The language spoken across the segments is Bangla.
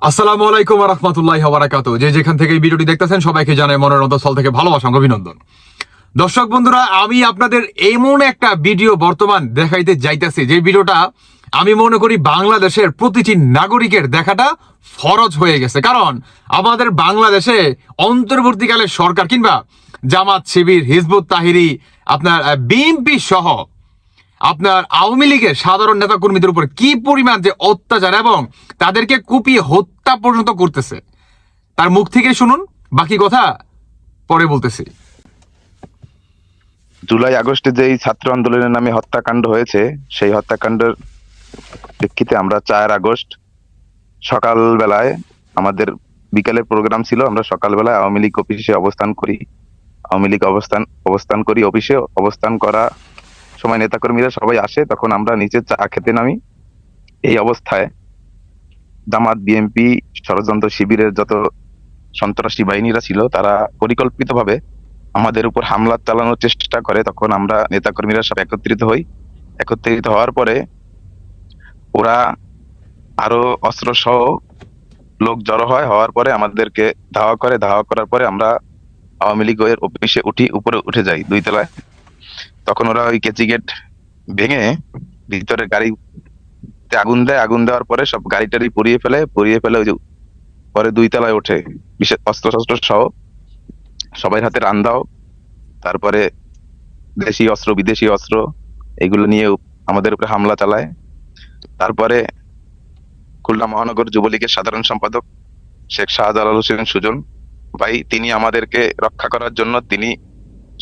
আসসালামু আলাইকুম ওয়া রাহমাতুল্লাহি ওয়া বারাকাতুহু। যে যেখান থেকে এই ভিডিওটি দেখতেছেন সবাইকে জানাই মনের অন্তঃস্থল থেকে ভালোবাসা ও অভিনন্দন। দর্শক বন্ধুরা, আমি আপনাদের এমন একটা ভিডিও বর্তমান দেখাইতে যাইতেছি, যে ভিডিওটা আমি মনে করি বাংলাদেশের প্রতিটি নাগরিকের দেখাটা ফরজ হয়ে গেছে। কারণ আমাদের বাংলাদেশে অন্তর্বর্তীকালে সরকার কিংবা জামাত, শিবির, হিজবুত তাহরির, আপনার বিএনপি সহ আপনার আওয়ামী লীগের সাধারণ নেতা কর্মীদের উপর কি পরিমাণ যে অত্যাচার এবং তাদেরকে কুপিয়ে হত্যা পর্যন্ত করতেছে, তার মুখ থেকে শুনুন, বাকি কথা পরে বলতেছি। জুলাই আগস্টে যেই ছাত্র আন্দোলনের নামে হত্যাকাণ্ড হয়েছে, সেই হত্যাকাণ্ডের প্রেক্ষিতে আমরা 4 আগস্ট সকালবেলায় আমাদের বিকালের প্রোগ্রাম ছিল। আমরা সকালবেলায় আওয়ামী লীগ অফিসে অবস্থান করি। আওয়ামী লীগ অবস্থান করি অফিসে অবস্থান করা সময় নেতাকর্মীরা সবাই আসে, তখন আমরা নিচে চা খেতে নামি। এই অবস্থায় জামাত, বিএনপি, ষড়যন্ত্র শিবিরের যত সন্ত্রাসী বাহিনীরা ছিল, তারা পরিকল্পিতভাবে আমাদের উপর হামলা চালানোর চেষ্টা করে। তখন আমরা নেতাকর্মীরা সব একত্রিত হই। একত্রিত হওয়ার পরে ওরা আরো অস্ত্র সহ লোক জড়ো হওয়ার পরে আমাদেরকে ধাওয়া করে। ধাওয়া করার পরে আমরা আওয়ামী লীগের অফিসে উপরে উঠে যাই 2 তলায়। তখন ওরা ওই কেচি গেট ভেঙে ভিতরে গাড়িতে আগুন দেয়। আগুন দেওয়ার পরে সব গাড়ি টাড়ি পুড়িয়ে ফেলে ওই যে পরে 2 তলায় ওঠে বিশেষ অস্ত্র শস্ত্র সহ সবাই হাতে রান্দাও, তারপরে দেশি অস্ত্র, বিদেশি অস্ত্র, এগুলো নিয়ে আমাদের উপরে হামলা চালায়। তারপরে খুলনা মহানগর যুবলীগের সাধারণ সম্পাদক শেখ শাহজালাল হোসেন সুজন ভাই, তিনি আমাদেরকে রক্ষা করার জন্য তিনি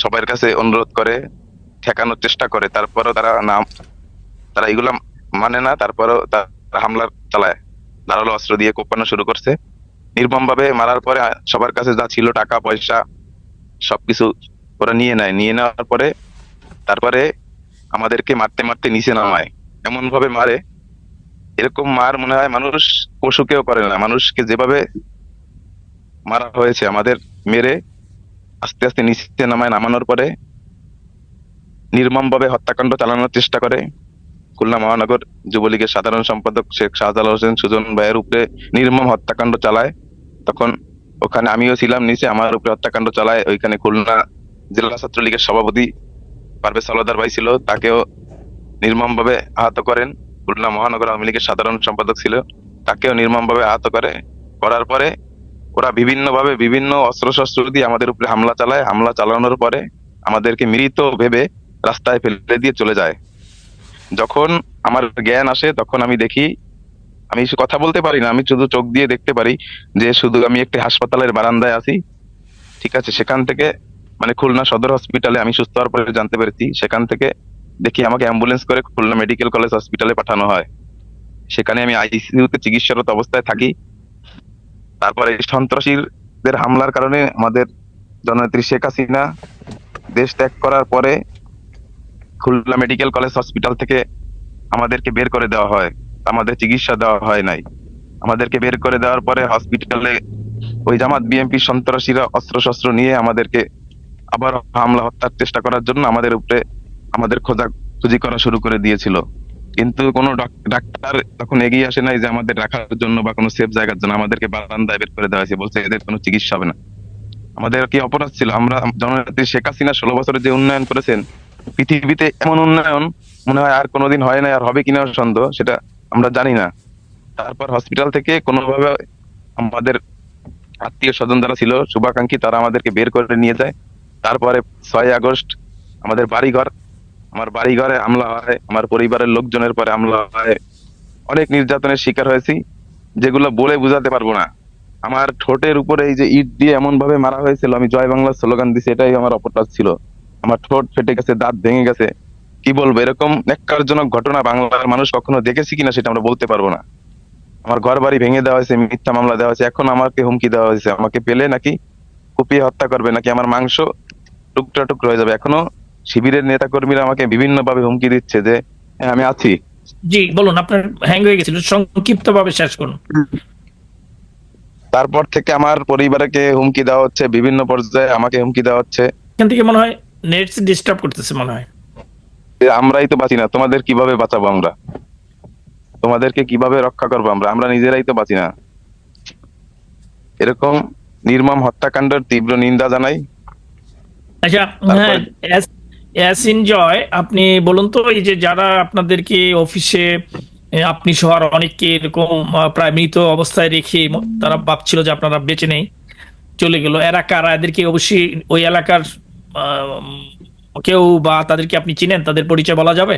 সবার কাছে অনুরোধ করে, ঠেকানোর চেষ্টা করে। তারপরও তারা এগুলা মানে না। তারপরও তারা হামলা চালায়, ধারালো অস্ত্র দিয়ে কোপানো শুরু করছে। নির্মম ভাবে মারার পরে সবার কাছে যা ছিল টাকা পয়সা সবকিছু ওরা নিয়ে নেয়। নিয়ে নেওয়ার পরে তারপরে আমাদেরকে মারতে মারতে নিচে নামায়। এমন ভাবে মারে, এরকম মার মনে হয় মানুষ পশুকেও করে না। মানুষকে যেভাবে মারা হয়েছে আমাদের, মেরে আস্তে আস্তে নিচে নামানোর পরে নির্মম ভাবে হত্যাকাণ্ড চালানোর চেষ্টা করে। খুলনা মহানগর যুবলীগের সাধারণ সম্পাদক শেখ শাহজালাল হোসেন সুজন ভাইয়ের উপরে নির্মম হত্যাকাণ্ড চালায়। তখন ওখানে আমিও ছিলাম নিচে, আমার উপরে হত্যাকাণ্ড চালায়। ওইখানে খুলনা জেলা ছাত্রলীগের সভাপতি পারভেজ সালওয়ার ভাই ছিল, তাকেও নির্মম ভাবে আহত করেন। খুলনা মহানগর আওয়ামী লীগের সাধারণ সম্পাদক ছিল, তাকেও নির্মম ভাবে আহত করার পরে ওরা বিভিন্ন অস্ত্র শস্ত্র দিয়ে আমাদের উপরে হামলা চালায়। হামলা চালানোর পরে আমাদেরকে মৃত ভেবে রাস্তায় ফেলে দিয়ে চলে যায়। যখন আমার জ্ঞান আসে তখন আমি দেখি, আমি কথা বলতে পারি না, আমি শুধু চোখ দিয়ে দেখতে পারি যে শুধু আমি একটি হাসপাতালের বারান্দায় আছি। ঠিক আছে, সেখান থেকে মানে খুলনা সদর হসপিটালে আমি সুস্থ হওয়ার পরে জানতে পেরেছি, সেখান থেকে দেখি আমাকে অ্যাম্বুলেন্স করে খুলনা মেডিকেল কলেজ হসপিটালে পাঠানো হয়। সেখানে আমি আইসিইউতে চিকিৎসারত অবস্থায় থাকি। তারপরে সন্ত্রাসীদের হামলার কারণে আমাদের জননেত্রী শেখ হাসিনা দেশ ত্যাগ করার পরে খুলনা মেডিকেল কলেজ হসপিটাল থেকে আমাদেরকে বের করে দেওয়া হয়। আমাদের চিকিৎসা দেওয়া হয় নাই। আমাদেরকে বের করে দেওয়ার পরে হসপিটালে ওই জামাত বিএনপি সন্ত্রাসীরা অস্ত্র শস্ত্র নিয়ে আমাদেরকে আবার হামলা হত্যার চেষ্টা করার জন্য আমাদের খোঁজাখুঁজি করা শুরু করে দিয়েছিল। কিন্তু কোনো ডাক্তার তখন এগিয়ে আসে নাই যে আমাদের রাখার জন্য বা কোনো সেফ জায়গার জন্য। আমাদেরকে বারান্দায় বের করে দেওয়া হয়েছে, বলছে এদের কোনো চিকিৎসা হবে না। আমাদের কি অপরাধ ছিল? আমরা জননেত্রী শেখ হাসিনা 16 বছরে যে উন্নয়ন করেছেন, পৃথিবীতে এমন উন্নয়ন মনে হয় আর কোনোদিন হয় না, আর হবে কিনা সন্দেহ, সেটা আমরা জানি না। তারপর হসপিটাল থেকে কোনোভাবে আমাদের আত্মীয় স্বজন যারা ছিল শুভাকাঙ্ক্ষী, তারা আমাদেরকে বের করে নিয়ে যায়। তারপরে 6 আগস্ট আমার বাড়িঘরে হামলা হয়, আমার পরিবারের লোকজনের পরে হামলা হয়। অনেক নির্যাতনের শিকার হয়েছি, যেগুলো বলে বুঝাতে পারবো না। আমার ঠোঁটের উপরে এই যে ইট দিয়ে এমন ভাবে মারা হয়েছিল, আমি জয় বাংলা স্লোগান দিছি, এটাই আমার অপরাধ ছিল। আমার ঠোঁট ফেটে গেছে, দাঁত ভেঙে গেছে। কি বলবো, এরকম ন্যাক্কারজনক ঘটনা বাংলার মানুষ কখনো দেখেছি কিনা সেটা আমরা বলতে পারবো না। আমার ঘর বাড়ি ভেঙে দেওয়া হয়েছে, মিথ্যা মামলা দেওয়া হয়েছে। এখন আমাকে হুমকি দেওয়া হয়েছে, আমাকে পেলে নাকি কুপিয়ে হত্যা করবে, নাকি আমার মাংস টুকরা টুকরো হয়ে যাবে। এখনো শিবিরের নেতা কর্মীরা আমাকে বিভিন্ন ভাবে হুমকি দিচ্ছে যে হ্যাঁ, আমি আছি। জি বলুন, আপনার হ্যাং হয়ে গেছিল, সংক্ষিপ্ত ভাবে শেষ করুন। তারপর থেকে আমার পরিবারকে হুমকি দেওয়া হচ্ছে, বিভিন্ন পর্যায়ে আমাকে হুমকি দেওয়া হচ্ছে। এখান থেকে মনে হয় নেট ডিস্টার্ব করতেছে মনে হয়। আমরাই তো বাঁচি না, তোমাদের কিভাবে বাঁচাবো আমরা? তোমাদেরকে কিভাবে রক্ষা করবো আমরা নিজেরাই তো বাঁচি না। এরকম নির্মম হত্যাকাণ্ডের তীব্র নিন্দা জানাই। আচ্ছা, হ্যাঁ, তারপরে ইয়াসিন জয়, আপনি বলুন তো, এই যে যারা আপনাদেরকে অফিসে আপনি সহ আর অনেককে এরকম প্রায় মৃত অবস্থায় রেখে তারা ভাবছিল যে আপনারা বেঁচে নেই, চলে গেল, এরা কারা? এদেরকে অবশ্যই ওই এলাকার কেউ বা তাদেরকে আপনি চিনেন, তাদের পরিচয় বলা যাবে?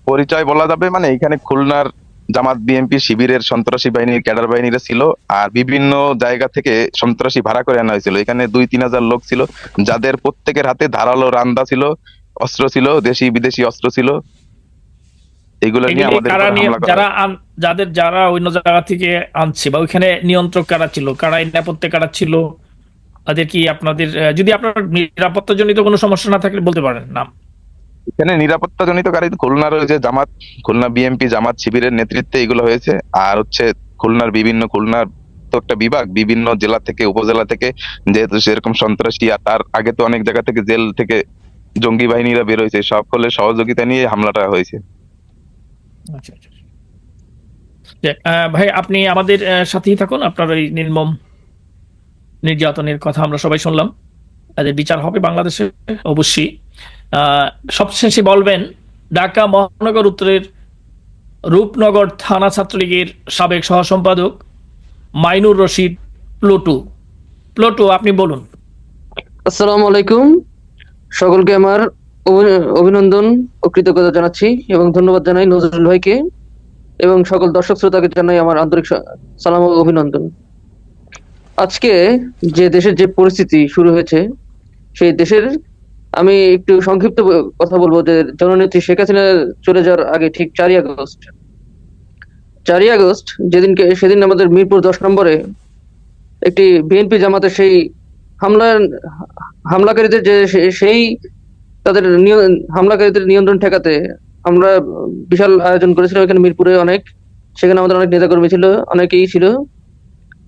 পরিচয় বলা যাবে মানে এখানে খুলনার জামাত বিএনপি শিবিরের সন্ত্রাসী বাহিনীর ক্যাডার বাহিনীরা ছিল, আর বিভিন্ন জায়গা থেকে সন্ত্রাসী ভাড়া করে আনা হয়েছিল। এখানে 2-3 হাজার লোক ছিল, যাদের প্রত্যেকের হাতে ধারালো রান্দা ছিল, অস্ত্র ছিল, দেশি বিদেশি অস্ত্র ছিল। এগুলো নিয়ে আমাদের কারা উপর নিয়ে হামলা করা যারা হয়। যারা অন্য জায়গা থেকে আনছে বা ওইখানে নিয়ন্ত্রক কারা ছিল, কারা এই নেপথ্যে কারা ছিল, তাদের কি আপনাদের যদি আপনার নিরাপত্তা জনিত কোনো সমস্যা না থাকলে বলতে পারেন নাম। এখানে নিরাপত্তা জনিত কারণ খুলনার ওই যে জামাত, খুলনা বিএনপি জামাত শিবিরের নেতৃত্বে এগুলো হয়েছে। আর হচ্ছে খুলনার তো একটা বিভাগ, বিভিন্ন জেলা থেকে উপজেলা থেকে যেহেতু সেরকম সন্ত্রাসী, আর তার আগে তো অনেক জায়গা থেকে জেল থেকে জঙ্গি বাহিনীরা বের হয়েছে, সকলের সহযোগিতা নিয়ে হামলাটা হয়েছে। আচ্ছা, আচ্ছা। যাক, ভাই আপনি আমাদের সাথেই থাকুন। আপনার এই নির্মম নির্যাতনের কথা আমরা সবাই শুনলাম, তাদের বিচার হবে বাংলাদেশে অবশ্যই। সবশেষে বলবেন, ঢাকা মহানগর উত্তরের রূপনগর থানা ছাত্রলীগের সাবেক সহ সম্পাদক মাইনুর রশিদ প্লটু। প্লটু, আপনি বলুন। আসসালামু আলাইকুম। সকলকে আমার অভিনন্দন ও কৃতজ্ঞতা জানাচ্ছি এবং ধন্যবাদ জানাই নজরুল ভাইকে এবং সকল দর্শক শ্রোতাকে জানাই আমার আন্তরিক সালাম ও অভিনন্দন। আজকে যে দেশের যে পরিস্থিতি শুরু হয়েছে, সেই দেশের আমি একটু সংক্ষিপ্ত কথা বলবো যে জননেত্রী শেখ হাসিনা চলে যাওয়ার আগে ঠিক 4ই আগস্ট সেদিন আমাদের মিরপুর 10 নম্বরে একটি বিএনপি জামাতের সেই হামলাকারীদের যে সেই তাদের হামলাকারীদের নিয়ন্ত্রণ ঠেকাতে আমরা বিশাল আয়োজন করেছিলাম এখানে মিরপুরে সেখানে আমাদের অনেক নেতাকর্মী ছিল, অনেকেই ছিল।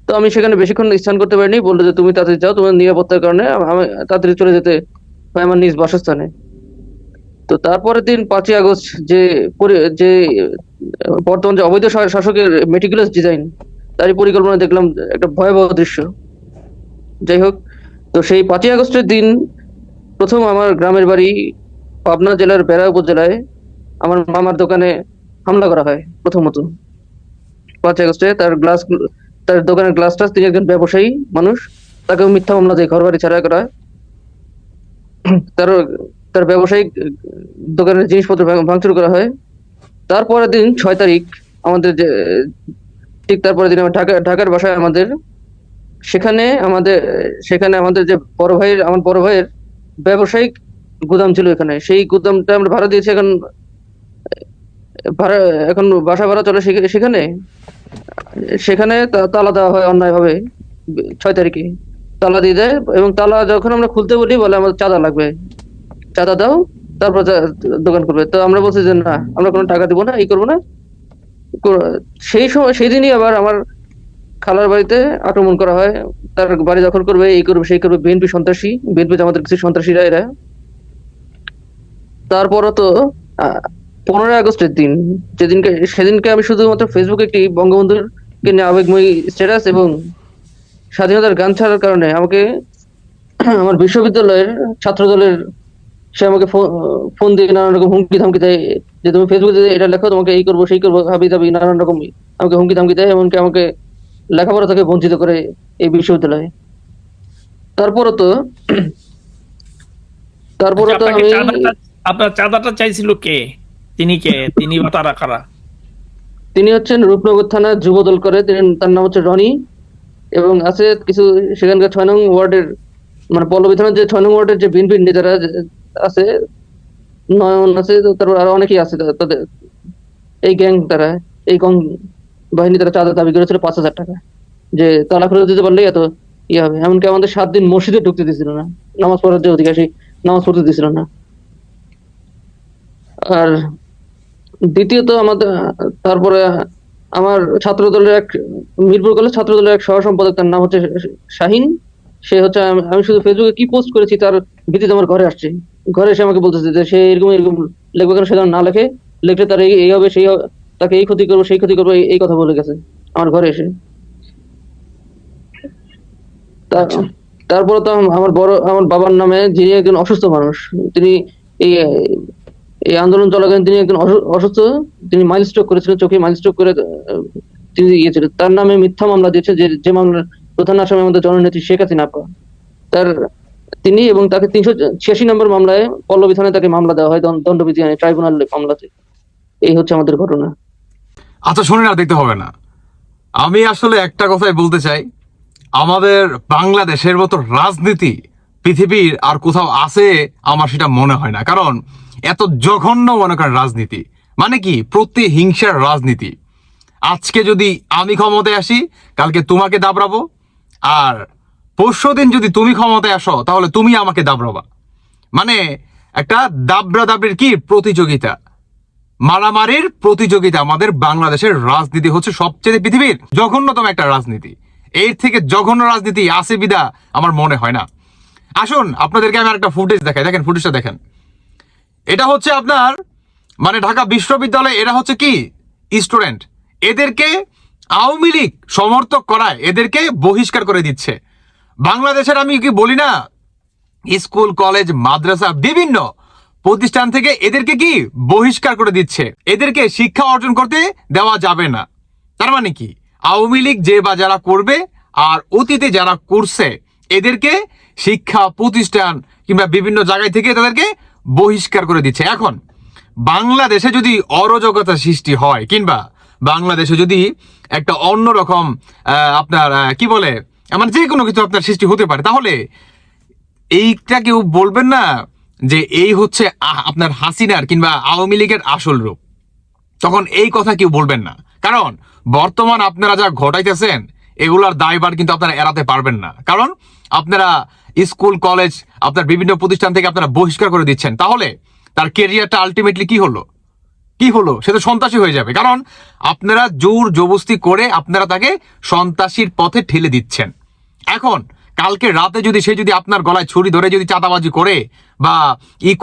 তো আমি সেখানে বেশিক্ষণ স্থান করতে পারিনি, বললো যে তুমি তাড়াতাড়ি যাও, তোমার নিরাপত্তার কারণে আমি তাড়াতাড়ি চলে যেতে হয় আমার নিজ বাসস্থানে। তো তারপরের দিন 5ই আগস্ট যে বর্তমান যে অবৈধ শাসকের মেটিকুলাস ডিজাইন, তারই পরিকল্পনা দেখলাম একটা ভয়াবহ দৃশ্য। যাই হোক, তো সেই 5ই আগস্টের দিন প্রথম আমার গ্রামের বাড়ি পাবনা জেলার বেড়া উপজেলায় আমার মামার দোকানে হামলা করা হয়। প্রথমত 5ই আগস্টে তার দোকানের গ্লাসটা, তিনি একজন ব্যবসায়ী মানুষ, তাকেও মিথ্যা মামলা দিয়ে ঘর বাড়ি ছাড়া করা হয়। তার তার ব্যবসায়িক দোকানের জিনিসপত্র ভাঙচুর করা হয়। তারপরের দিন 6 তারিখ আমাদের ঠিক তারপরের দিন আমার ঢাকার বাসায় সেখানে আমাদের যে আমার বড় ভাইয়ের ব্যবসায়িক গুদাম ছিল, এখানে সেই গুদামটা আমরা ভাড়া দিয়েছি। এখন বাসা ভাড়া চলে সেখানে সেখানে তালা দেওয়া হয় অন্যায়ভাবে। 6 তারিখে তালা দিয়ে দেয় এবং তালা যখন আমরা খুলতে বলি বলে আমাদের চাঁদা লাগবে, চাঁদা দাও, তারপর দোকান করবে। তো আমরা বলছি যে না, আমরা কোনো টাকা দিব না, এই করবো না। সেই দিনই আবার আমার খালার বাড়িতে আক্রমণ করা হয়। তার বাড়ি দখল করবে, এই করবে সেই করবে, বিএনপি জামাতের কিছু সন্ত্রাসীরা এরা। তারপরও তো 15ই আগস্টের দিন সেদিনকে আমি শুধুমাত্র ফেসবুকে একটি বঙ্গবন্ধুর নিয়ে আবেগময়ী স্ট্যাটাস এবং স্বাধীনতার গান ছাড়ার কারণে আমাকে আমার বিশ্ববিদ্যালয়ের ছাত্র দলের সে আমাকে ফোন দিয়ে নানান রকম হুমকি ধামকি দেয় যে তুমি ফেসবুকে এটা লেখো, তোমাকে এই করবো সেই করবো, হাবি দাবি নানান রকম আমাকে হুমকি ধামকি দেয়, এমনকি আমাকে লেখাপড়া থেকে বঞ্চিত করে এই বিশ্ববিদ্যালয়ে। তারপরও তো আচ্ছা, আমি আপনার চাঁদাটা চাইছিল কে? তিনি বা তারা কারা? তিনি হচ্ছেন রূপনগর থানার যুবদল করে, তার নাম হচ্ছে রনি, এবং আছে কিছু সেখানকার 6 নং ওয়ার্ডের মানে পল্লবী থানার যে 6 নং ওয়ার্ডের যে বিএনপির নেতারা আছে, নয়ন আছে, তারপর আরো অনেকেই আছে। তাদের এই গ্যাং, এই গং বাহিনী তারা চাঁদা দাবি করেছিল 5,000 টাকা, যে তালা খুলে দিতে পারলেই এত ইয়ে হবে। এমনকি আমাদের 7 দিন মসজিদে ঢুকতে দিছিল না, নামাজ পড়ার যে অধিকার সেই নামাজ পড়তে দিছিল না। আর দ্বিতীয়ত তারপরে আমার মিরপুর কলেজ ছাত্র দলের এক সহ সম্পাদক, তার নাম হচ্ছে শাহিন। সে হচ্ছে আমি শুধু ফেসবুকে কি পোস্ট করেছি তার ভিত্তিতে আমার ঘরে আসছে, ঘরে এসে আমাকে বলতেছে যে সে এরকম এরকম লিখবে, কেন সে যেন না লিখলে তার এই হবে সেই হবে, তাকে এই ক্ষতি করবো সেই ক্ষতি করবো, এই কথা বলে গেছে আমার ঘরে এসে। আচ্ছা। তারপরে তো আমার বাবার নামে, যিনি একজন অসুস্থ মানুষ, তিনি এই এই আন্দোলন চলাকালীন তিনি একজন অসুস্থ, তিনি মাইল স্ট্রোক করেছিলেন, চোখে মাইল স্ট্রোক করে তিনি গিয়েছিলেন। তার নামে মিথ্যা মামলা দিয়েছে, যে মামলার প্রধান আসামি আমাদের জননেত্রী শেখ হাসিনা আপা। তিনি এবং তাকে 386 নম্বর মামলায় পল্লবী থানায় তাকে মামলা দেওয়া হয়, দণ্ডবিধি আইনে ট্রাইব্যুনাল মামলাতে। এই হচ্ছে আমাদের ঘটনা। আচ্ছা শুনে আর দেখতে হবে না, আমি আসলে একটা কথাই বলতে চাই, আমাদের বাংলাদেশের মতো রাজনীতি পৃথিবীর আর কোথাও আছে আমার সেটা মনে হয় না। কারণ এত জঘন্য মনে করেন রাজনীতি, মানে কি প্রতিহিংসার রাজনীতি। আজকে যদি আমি ক্ষমতায় আসি, কালকে তোমাকে দাবড়াবো, আর পরশুদিন যদি তুমি ক্ষমতায় আসো তাহলে তুমি আমাকে দাবড়াবা। মানে একটা দাবড়া দাবড়ির কি প্রতিযোগিতা, মারামারির প্রতিযোগিতা। আমাদের বাংলাদেশের রাজনীতি হচ্ছে সবচেয়ে পৃথিবীর জঘন্যতম একটা রাজনীতি। এর থেকে জঘন্য রাজনীতি আছে বিদা আমার মনে হয় না। আসুন আপনাদেরকে আমি একটা ফুটেজ দেখাই, দেখেন ফুটেজটা দেখেন। এটা হচ্ছে আপনার মানে ঢাকা বিশ্ববিদ্যালয়ে, এরা হচ্ছে কি স্টুডেন্ট, এদেরকে আওয়ামী লীগ সমর্থক করায় এদেরকে বহিষ্কার করে দিচ্ছে। বাংলাদেশের আমি কি বলি না, স্কুল কলেজ মাদ্রাসা বিভিন্ন প্রতিষ্ঠান থেকে এদেরকে কি বহিষ্কার করে দিচ্ছে, এদেরকে শিক্ষা অর্জন করতে দেওয়া যাবে না। তার মানে কি আওয়ামী লীগ যে বা যারা করবে আর অতীতে যারা করছে এদেরকে শিক্ষা প্রতিষ্ঠান কিংবা বিভিন্ন জায়গায় থেকে তাদেরকে বহিষ্কার করে দিচ্ছে। এখন বাংলাদেশে যদি অরাজকতা সৃষ্টি হয় কিংবা বাংলাদেশে যদি একটা অন্যরকম আপনার কি বলে মানে যে কোনো কিছু আপনার সৃষ্টি হতে পারে, তাহলে এইটা কেউ বলবেন না যে এই হচ্ছে আপনার হাসিনার কিংবা আওয়ামী লীগের আসল রূপ। তখন এই কথা কেউ বলবেন না, কারণ বর্তমান আপনারা যা ঘটাইতেছেন এগুলার দায়ভার কিন্তু আপনারা এড়াতে পারবেন না। কারণ আপনারা স্কুল কলেজ আপনার বিভিন্ন প্রতিষ্ঠান থেকে আপনারা বহিষ্কার করে দিচ্ছেন, তাহলে তার কেরিয়ারটা আলটিমেটলি কি হলো সে তো সন্ত্রাসী হয়ে যাবে। কারণ আপনারা জোর জবরদস্তি করে আপনারা তাকে সন্ত্রাসীর পথে ঠেলে দিচ্ছেন। এখন কালকে রাতে যদি সে যদি আপনার গলায় ছুরি ধরে যদি চাঁদাবাজি করে বা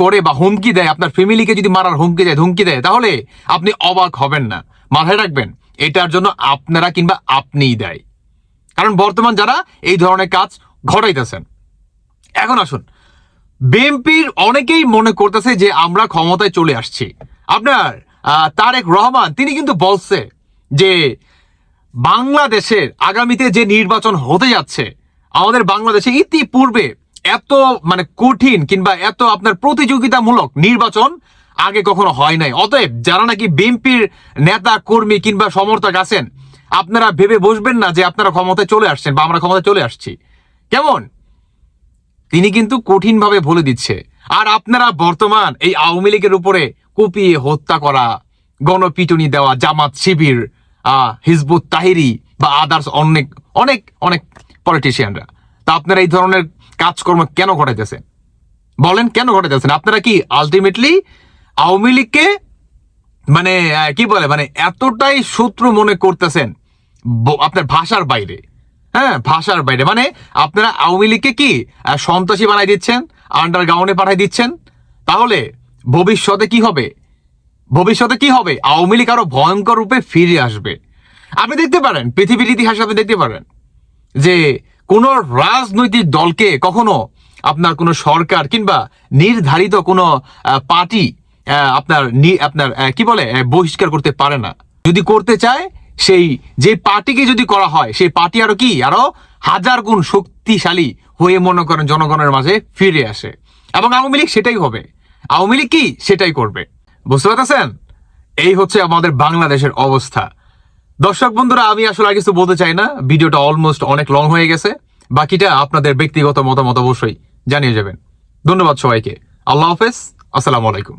করে বা হুমকি দেয়, আপনার ফ্যামিলিকে যদি মারার হুমকি দেয় ধুমকি দেয়, তাহলে আপনি অবাক হবেন না। মাথায় রাখবেন এটার জন্য আপনারা কিংবা আপনিই দায়ী, কারণ বর্তমান যারা এই ধরনের কাজ ঘটাইতেছেন। এখন আসুন, বিএনপির অনেকেই মনে করতেছে যে আমরা ক্ষমতায় চলে আসছি। আপনার তারেক রহমান তিনি কিন্তু বলছে যে বাংলাদেশের আগামীতে যে নির্বাচন হতে যাচ্ছে, আমাদের বাংলাদেশে ইতিপূর্বে এত মানে কঠিন কিংবা এত আপনার প্রতিযোগিতামূলক নির্বাচন আগে কখনো হয় নাই। অতএব যারা নাকি বিএনপির নেতা কর্মী কিংবা সমর্থক আছেন, আপনারা ভেবে বসবেন না যে আপনারা ক্ষমতায় চলে আসছেন বা আমরা ক্ষমতায় চলে আসছি। কেমন তিনি কিন্তু কঠিন ভাবে বলে দিচ্ছে। আর আপনারা বর্তমান এই আওয়ামী লীগের উপরে কুপিয়ে হত্যা করা, গণপিটুনি দেওয়া, জামাত শিবির, হিজবুত তাহিরি বা আদার্স অনেক অনেক অনেক পলিটিশিয়ানরা, তা আপনারা এই ধরনের কাজকর্ম কেন ঘটাইতেছেন বলেন? কেন ঘটাইতেছেন? আপনারা কি আলটিমেটলি আওয়ামী লীগকে মানে কি বলে মানে এতটাই শত্রু মনে করতেছেন আপনার ভাষার বাইরে। হ্যাঁ, ভাষার বাইরে মানে আপনারা আওয়ামী লীগকে কি সন্ত্রাসী বানাই দিচ্ছেন, আন্ডারগ্রাউন্ডে পাঠাই দিচ্ছেন। তাহলে ভবিষ্যতে কি হবে? আওয়ামী লীগ আরো ভয়ঙ্কর রূপে ফিরে আসবে। আপনি দেখতে পারেন পৃথিবীর ইতিহাসে, আপনি দেখতে পারেন যে কোন রাজনৈতিক দলকে কখনো আপনার কোন সরকার কিংবা নির্ধারিত কোন পার্টি আপনার কি বলে বহিষ্কার করতে পারে না। যদি করতে চায়, সেই যে পার্টিকে যদি করা হয় সেই পার্টি আরো হাজার গুণ শক্তিশালী হয়ে মনে করেন জনগণের মাঝে ফিরে আসে। এবং আওয়ামী লীগ সেটাই হবে, আওয়ামী লীগ কি সেটাই করবে। বুঝতে পারতেছেন? এই হচ্ছে আমাদের বাংলাদেশের অবস্থা। দর্শক বন্ধুরা, আমি আসলে আর কিছু বলতে চাই না, ভিডিওটা অলমোস্ট অনেক লং হয়ে গেছে। বাকিটা আপনাদের ব্যক্তিগত মতামত অবশ্যই জানিয়ে যাবেন। ধন্যবাদ সবাইকে। আল্লাহ হাফেজ, আসসালামু আলাইকুম।